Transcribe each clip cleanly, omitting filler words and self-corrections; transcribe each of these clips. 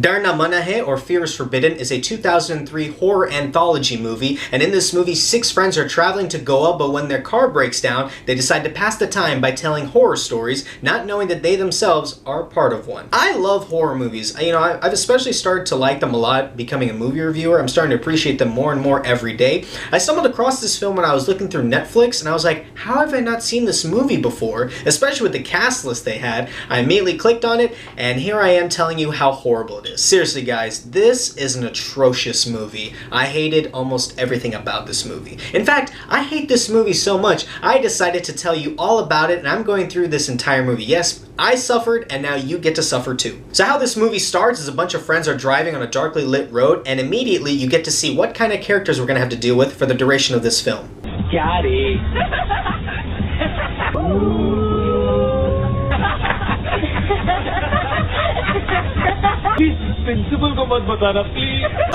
Darna or Fear is Forbidden is a 2003 horror anthology movie, and in this movie, 6 friends are traveling to Goa, but when their car breaks down, they decide to pass the time by telling horror stories, not knowing that they themselves are part of one. I love horror movies. I've especially started to like them a lot becoming a movie reviewer. I'm starting to appreciate them more and more every day. I stumbled across this film when I was looking through Netflix, and I was like, how have I not seen this movie before? Especially with the cast list they had. I immediately clicked on it, and here I am telling you how horrible it is. Seriously guys, this is an atrocious movie. I hated almost everything about this movie. In fact, I hate this movie so much, I decided to tell you all about it, and I'm going through this entire movie. Yes, I suffered, and now you get to suffer too. So how this movie starts is a bunch of friends are driving on a darkly lit road, and immediately you get to see what kind of characters we're going to have to deal with for the duration of this film.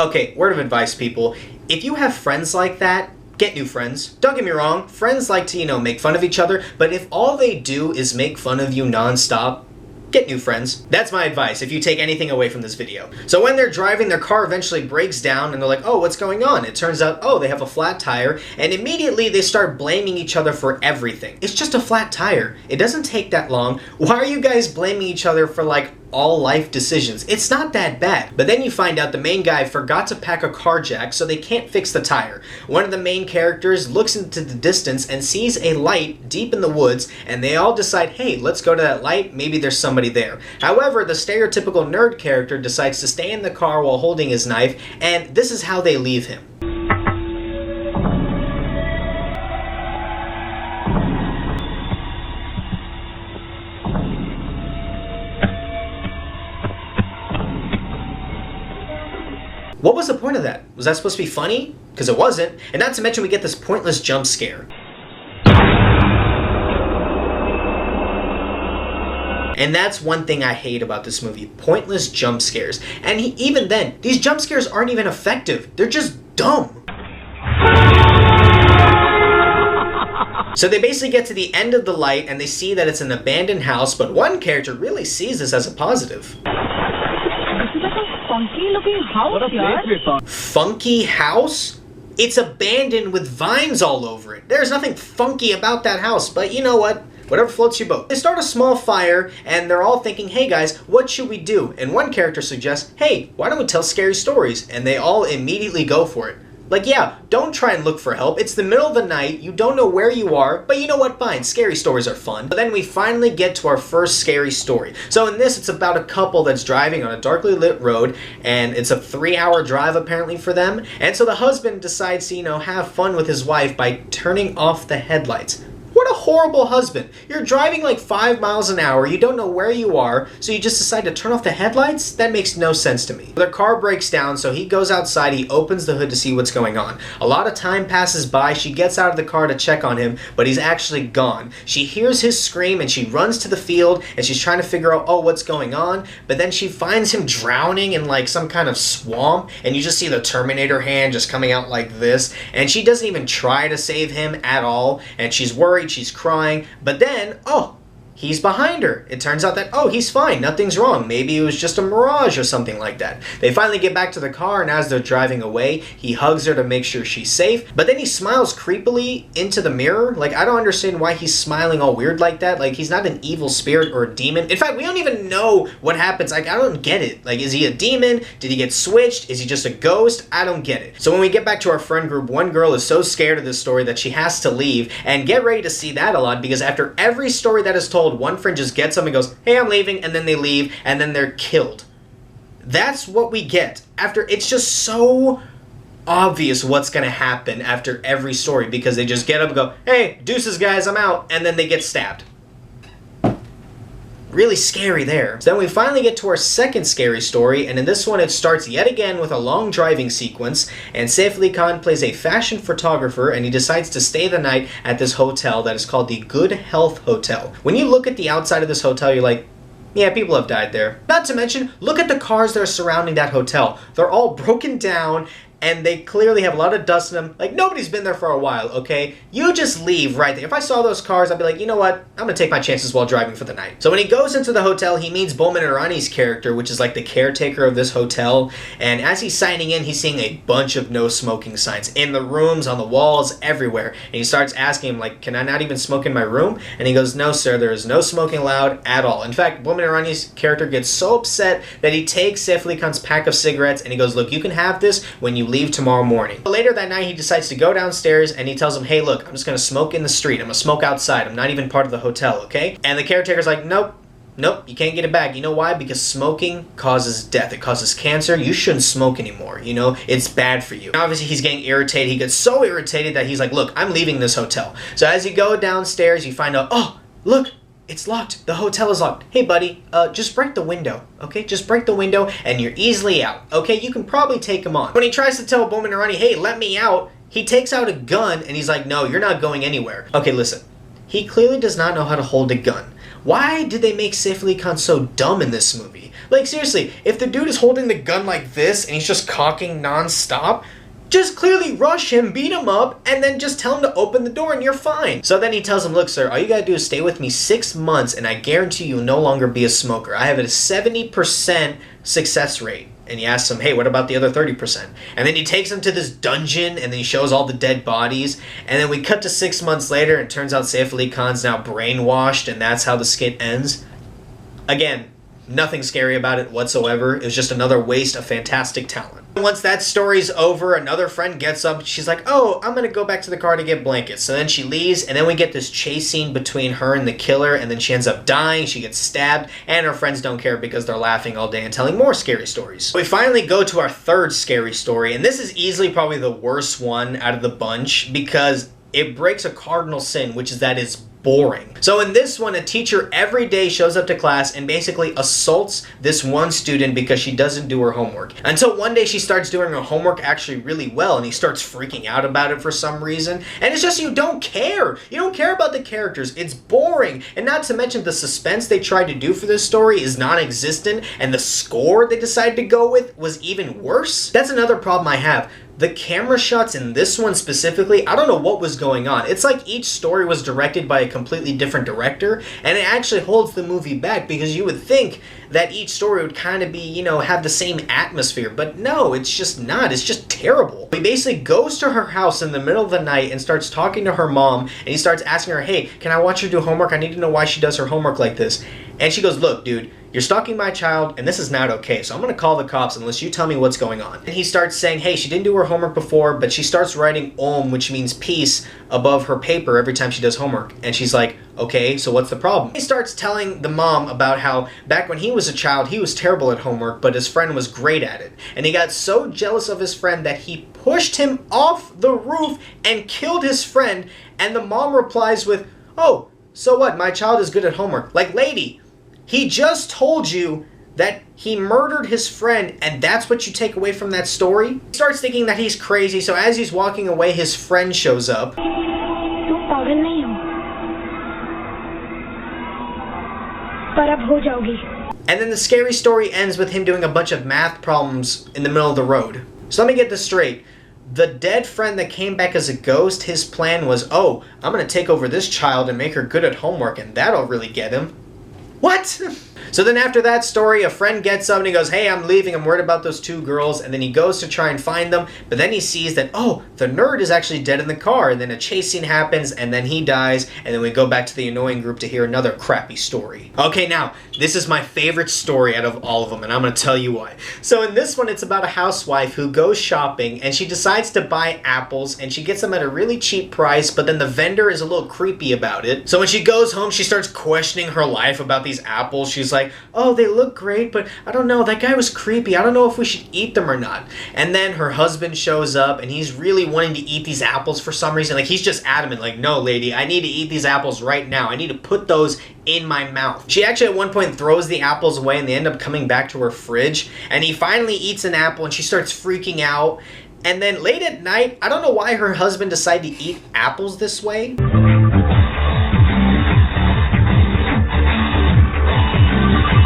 Okay, word of advice, people. If you have friends like that, get new friends. Don't get me wrong, friends like to, make fun of each other, but if all they do is make fun of you non-stop, get new friends. That's my advice if you take anything away from this video. So when they're driving, their car eventually breaks down and they're like, oh, what's going on? It turns out, oh, they have a flat tire, and immediately they start blaming each other for everything. It's just a flat tire. It doesn't take that long. Why are you guys blaming each other for all life decisions? It's not that bad. But then you find out the main guy forgot to pack a car jack, so they can't fix the tire. One of the main characters looks into the distance and sees a light deep in the woods, and they all decide, hey, let's go to that light, maybe there's somebody there. However, the stereotypical nerd character decides to stay in the car while holding his knife, and this is how they leave him. What was the point of that? Was that supposed to be funny? Because it wasn't. And not to mention we get this pointless jump scare. And that's one thing I hate about this movie. Pointless jump scares. And even then, these jump scares aren't even effective. They're just dumb. So they basically get to the end of the light and they see that it's an abandoned house, but one character really sees this as a positive. Funky looking house, Funky house? It's abandoned with vines all over it. There's nothing funky about that house, but you know what? Whatever floats your boat. They start a small fire, and they're all thinking, hey guys, what should we do? And one character suggests, hey, why don't we tell scary stories? And they all immediately go for it. Yeah, don't try and look for help. It's the middle of the night, you don't know where you are, but you know what, fine, scary stories are fun. But then we finally get to our first scary story. So in this, it's about a couple that's driving on a darkly lit road, and it's a 3-hour drive apparently for them. And so the husband decides to, have fun with his wife by turning off the headlights. What a horrible husband. You're driving 5 miles an hour, you don't know where you are, so you just decide to turn off the headlights? That makes no sense to me. Their car breaks down, so he goes outside, he opens the hood to see what's going on. A lot of time passes by, she gets out of the car to check on him, but he's actually gone. She hears his scream and she runs to the field and she's trying to figure out, oh, what's going on? But then she finds him drowning in some kind of swamp, and you just see the Terminator hand just coming out like this, and she doesn't even try to save him at all, and she's worried, she's crying, but then, oh, he's behind her. It turns out that, oh, he's fine, nothing's wrong. Maybe it was just a mirage or something like that. They finally get back to the car, and as they're driving away, he hugs her to make sure she's safe, but then he smiles creepily into the mirror. I don't understand why he's smiling all weird like that. He's not an evil spirit or a demon. In fact, we don't even know what happens. I don't get it. Is he a demon? Did he get switched? Is he just a ghost? I don't get it. So when we get back to our friend group, one girl is so scared of this story that she has to leave, and get ready to see that a lot, because after every story that is told, one friend just gets up and goes, hey, I'm leaving, and then they leave, and then they're killed. That's what we get. It's just so obvious what's going to happen after every story, because they just get up and go, hey, deuces guys, I'm out, and then they get stabbed. Really scary there. So then we finally get to our second scary story, and in this one it starts yet again with a long driving sequence, and Saif Ali Khan plays a fashion photographer, and he decides to stay the night at this hotel that is called the Good Health Hotel. When you look at the outside of this hotel, you're like, yeah, people have died there. Not to mention, look at the cars that are surrounding that hotel. They're all broken down, and they clearly have a lot of dust in them. Like, nobody's been there for a while, okay? You just leave right there. If I saw those cars, I'd be like, you know what? I'm gonna take my chances while driving for the night. So when he goes into the hotel, he meets Bowman Irani's character, which is like the caretaker of this hotel. And as he's signing in, he's seeing a bunch of no smoking signs in the rooms, on the walls, everywhere. And he starts asking him, like, can I not even smoke in my room? And he goes, no, sir, there is no smoking allowed at all. In fact, Bowman Irani's character gets so upset that he takes Saif Ali Khan's pack of cigarettes and he goes, look, you can have this when you leave tomorrow morning. Later that night, he decides to go downstairs and he tells him, hey, look, I'm just gonna smoke in the street. I'm gonna smoke outside. I'm not even part of the hotel, okay? And the caretaker's like, nope, you can't get it back. You know why? Because smoking causes death. It causes cancer. You shouldn't smoke anymore, you know? It's bad for you. And obviously, he's getting irritated. He gets so irritated that he's like, look, I'm leaving this hotel. So as you go downstairs, you find out, oh, look, it's locked. The hotel is locked. Hey, buddy, just break the window, okay? Just break the window and you're easily out, okay? You can probably take him on. When he tries to tell Bowman Irani, hey, let me out, he takes out a gun and he's like, no, you're not going anywhere. Okay, listen. He clearly does not know how to hold a gun. Why did they make Saif Ali Khan so dumb in this movie? Like, seriously, if the dude is holding the gun like this and he's just cocking non-stop, just clearly rush him, beat him up, and then just tell him to open the door and you're fine. So then he tells him, look, sir, all you gotta do is stay with me 6 months and I guarantee you'll no longer be a smoker. I have a 70% success rate. And he asks him, hey, what about the other 30%? And then he takes him to this dungeon and then he shows all the dead bodies. And then we cut to 6 months later and it turns out Saif Ali Khan's now brainwashed and that's how the skit ends. Again, nothing scary about it whatsoever. It was just another waste of fantastic talent. Once that story's over, another friend gets up. She's like, oh, I'm gonna go back to the car to get blankets. So then she leaves, and then we get this chase scene between her and the killer, and then she ends up dying, she gets stabbed, and her friends don't care because they're laughing all day and telling more scary stories. We finally go to our third scary story, and this is easily probably the worst one out of the bunch because it breaks a cardinal sin, which is that it's boring. So in this one, a teacher every day shows up to class and basically assaults this one student because she doesn't do her homework. Until one day she starts doing her homework actually really well and he starts freaking out about it for some reason. And it's just you don't care. You don't care about the characters. It's boring. And not to mention the suspense they tried to do for this story is non-existent and the score they decided to go with was even worse. That's another problem I have. The camera shots in this one specifically, I don't know what was going on. It's like each story was directed by a completely different director, and it actually holds the movie back because you would think that each story would kind of be, you know, have the same atmosphere, but no, it's just not. It's just terrible. He basically goes to her house in the middle of the night and starts talking to her mom, and he starts asking her, hey, can I watch her do homework? I need to know why she does her homework like this. And she goes, look, dude, you're stalking my child, and this is not okay, so I'm going to call the cops unless you tell me what's going on. And he starts saying, hey, she didn't do her homework before, but she starts writing Om, which means peace, above her paper every time she does homework. And she's like, okay, so what's the problem? He starts telling the mom about how back when he was a child, he was terrible at homework, but his friend was great at it. And he got so jealous of his friend that he pushed him off the roof and killed his friend. And the mom replies with, oh, so what? My child is good at homework. Like, lady, he just told you that he murdered his friend, and that's what you take away from that story? He starts thinking that he's crazy, so as he's walking away, his friend shows up. And then the scary story ends with him doing a bunch of math problems in the middle of the road. So let me get this straight. The dead friend that came back as a ghost, his plan was, oh, I'm going to take over this child and make her good at homework, and that'll really get him. What? So then after that story, a friend gets up and he goes, hey, I'm leaving, I'm worried about those two girls, and then he goes to try and find them, but then he sees that, oh, the nerd is actually dead in the car, and then a chase scene happens, and then he dies, and then we go back to the annoying group to hear another crappy story. Okay, now, this is my favorite story out of all of them, and I'm going to tell you why. So in this one, it's about a housewife who goes shopping, and she decides to buy apples, and she gets them at a really cheap price, but then the vendor is a little creepy about it. So when she goes home, she starts questioning her life about these apples. She's like, oh, they look great, but I don't know, that guy was creepy. I don't know if we should eat them or not. And then her husband shows up, and he's really wanting to eat these apples for some reason. Like, he's just adamant, like, no, lady, I need to eat these apples right now. I need to put those in my mouth. She actually at one point throws the apples away, and they end up coming back to her fridge. And he finally eats an apple, and she starts freaking out. And then late at night, I don't know why her husband decided to eat apples this way.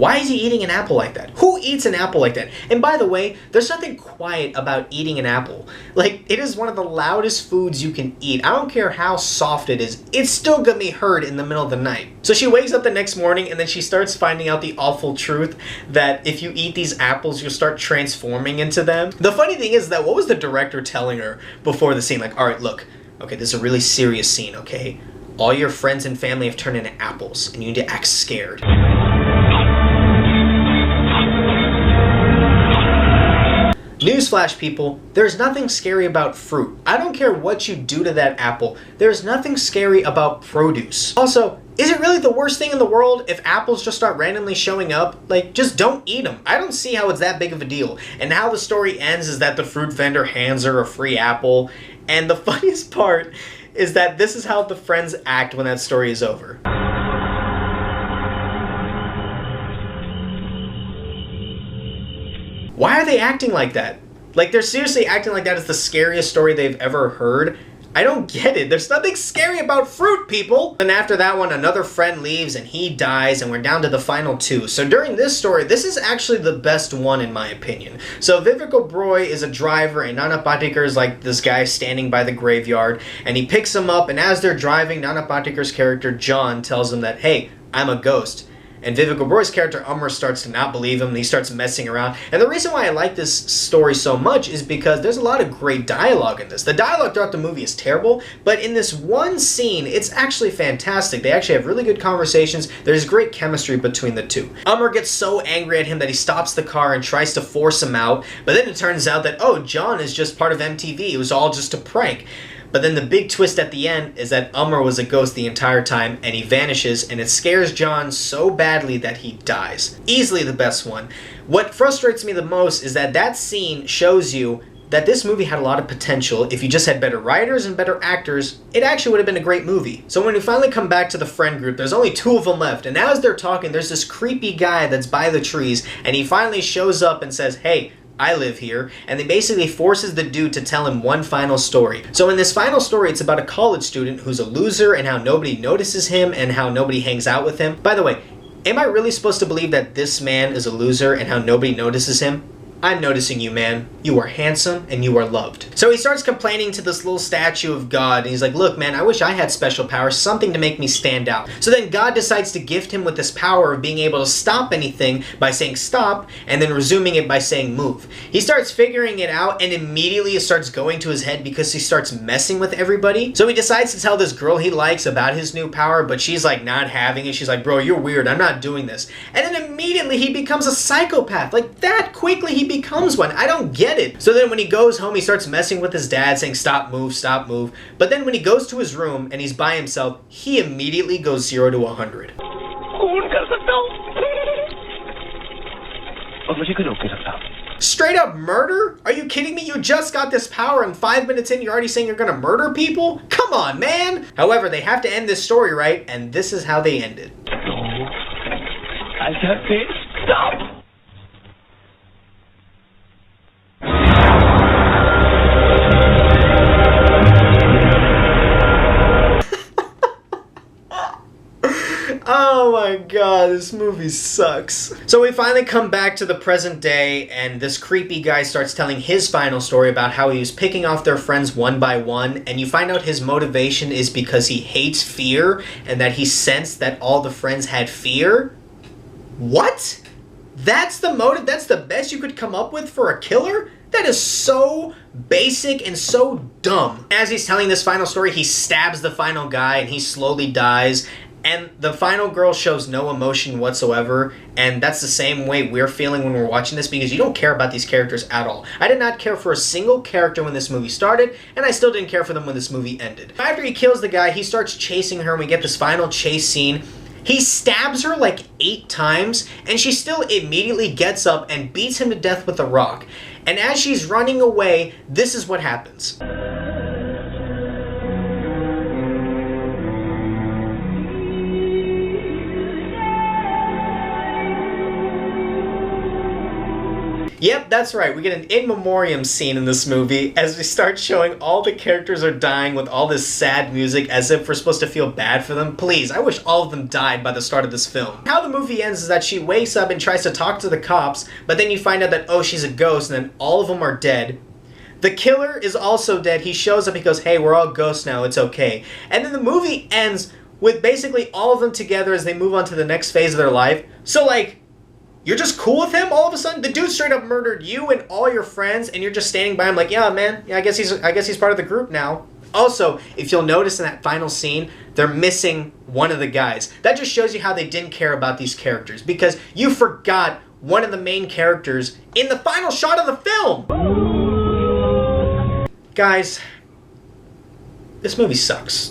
Why is he eating an apple like that? Who eats an apple like that? And by the way, there's nothing quiet about eating an apple. Like, it is one of the loudest foods you can eat. I don't care how soft it is, it's still gonna be heard in the middle of the night. So she wakes up the next morning and then she starts finding out the awful truth that if you eat these apples, you'll start transforming into them. The funny thing is that what was the director telling her before the scene? Like, all right, look, okay, this is a really serious scene, okay? All your friends and family have turned into apples and you need to act scared. Newsflash, people, there's nothing scary about fruit. I don't care what you do to that apple, there's nothing scary about produce. Also, is it really the worst thing in the world if apples just start randomly showing up? Like, just don't eat them. I don't see how it's that big of a deal. And how the story ends is that the fruit vendor hands her a free apple. And the funniest part is that this is how the friends act when that story is over. Why are they acting like that? Like, they're seriously acting like that is the scariest story they've ever heard? I don't get it. There's nothing scary about fruit, people! And after that one, another friend leaves and he dies and we're down to the final two. So during this story, this is actually the best one in my opinion. So Vivek Oberoi is a driver and Nana Patekar is like this guy standing by the graveyard and he picks him up and as they're driving, Nana Patekar's character John tells him that, hey, I'm a ghost. And Vivek Oberoi's character, Amar, starts to not believe him, and he starts messing around. And the reason why I like this story so much is because there's a lot of great dialogue in this. The dialogue throughout the movie is terrible, but in this one scene, it's actually fantastic. They actually have really good conversations. There's great chemistry between the two. Amar gets so angry at him that he stops the car and tries to force him out, but then it turns out that, oh, John is just part of MTV. It was all just a prank. But then the big twist at the end is that Amar was a ghost the entire time and he vanishes and it scares John so badly that he dies. Easily the best one. What frustrates me the most is that that scene shows you that this movie had a lot of potential. If you just had better writers and better actors, it actually would have been a great movie. So when we finally come back to the friend group, there's only two of them left, and as they're talking, there's this creepy guy that's by the trees, and he finally shows up and says, hey, I live here, and they basically forces the dude to tell him one final story. So in this final story, it's about a college student who's a loser and how nobody notices him and how nobody hangs out with him. By the way, am I really supposed to believe that this man is a loser and how nobody notices him? I'm noticing you, man. You are handsome and you are loved. So he starts complaining to this little statue of God, and he's like, look, man, I wish I had special powers, something to make me stand out. So then God decides to gift him with this power of being able to stop anything by saying stop, and then resuming it by saying move. He starts figuring it out, and immediately it starts going to his head because he starts messing with everybody. So he decides to tell this girl he likes about his new power, but she's like not having it. She's like, bro, you're weird, I'm not doing this. And then immediately he becomes a psychopath. Like that quickly he becomes one. I don't get it. So then when he goes home, he starts messing with his dad, saying stop, move, stop, move. But then when he goes to his room and he's by himself, he immediately goes 0 to 100. Straight up murder? Are you kidding me? You just got this power and 5 minutes in you're already saying you're gonna murder people? Come on, man! However, they have to end this story right, and this is how they end it. No. I can't say stop! Oh my god, this movie sucks. So we finally come back to the present day, and this creepy guy starts telling his final story about how he was picking off their friends one by one, and you find out his motivation is because he hates fear, and that he sensed that all the friends had fear? What? That's the motive? That's the best you could come up with for a killer? That is so basic and so dumb. As he's telling this final story, he stabs the final guy, and he slowly dies. And the final girl shows no emotion whatsoever, and that's the same way we're feeling when we're watching this because you don't care about these characters at all. I did not care for a single character when this movie started, and I still didn't care for them when this movie ended. After he kills the guy, he starts chasing her, and we get this final chase scene. He stabs her like 8 times, and she still immediately gets up and beats him to death with a rock. And as she's running away, this is what happens. Yep, that's right. We get an in memoriam scene in this movie as we start showing all the characters are dying with all this sad music as if we're supposed to feel bad for them. Please, I wish all of them died by the start of this film. How the movie ends is that she wakes up and tries to talk to the cops, but then you find out that, oh, she's a ghost, and then all of them are dead. The killer is also dead. He shows up, he goes, hey, we're all ghosts now, it's okay. And then the movie ends with basically all of them together as they move on to the next phase of their life. So, like, you're just cool with him all of a sudden? The dude straight up murdered you and all your friends, and you're just standing by him like, yeah, man, yeah, I guess he's part of the group now. Also, if you'll notice in that final scene, they're missing one of the guys. That just shows you how they didn't care about these characters, because you forgot one of the main characters in the final shot of the film. Guys, this movie sucks.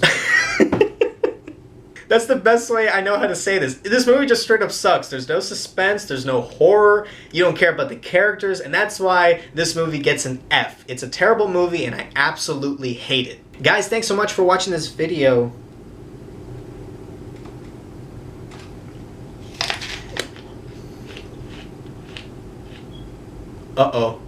That's the best way I know how to say this. This movie just straight up sucks. There's no suspense, there's no horror, you don't care about the characters, and that's why this movie gets an F. It's a terrible movie and I absolutely hate it. Guys, thanks so much for watching this video. Uh-oh.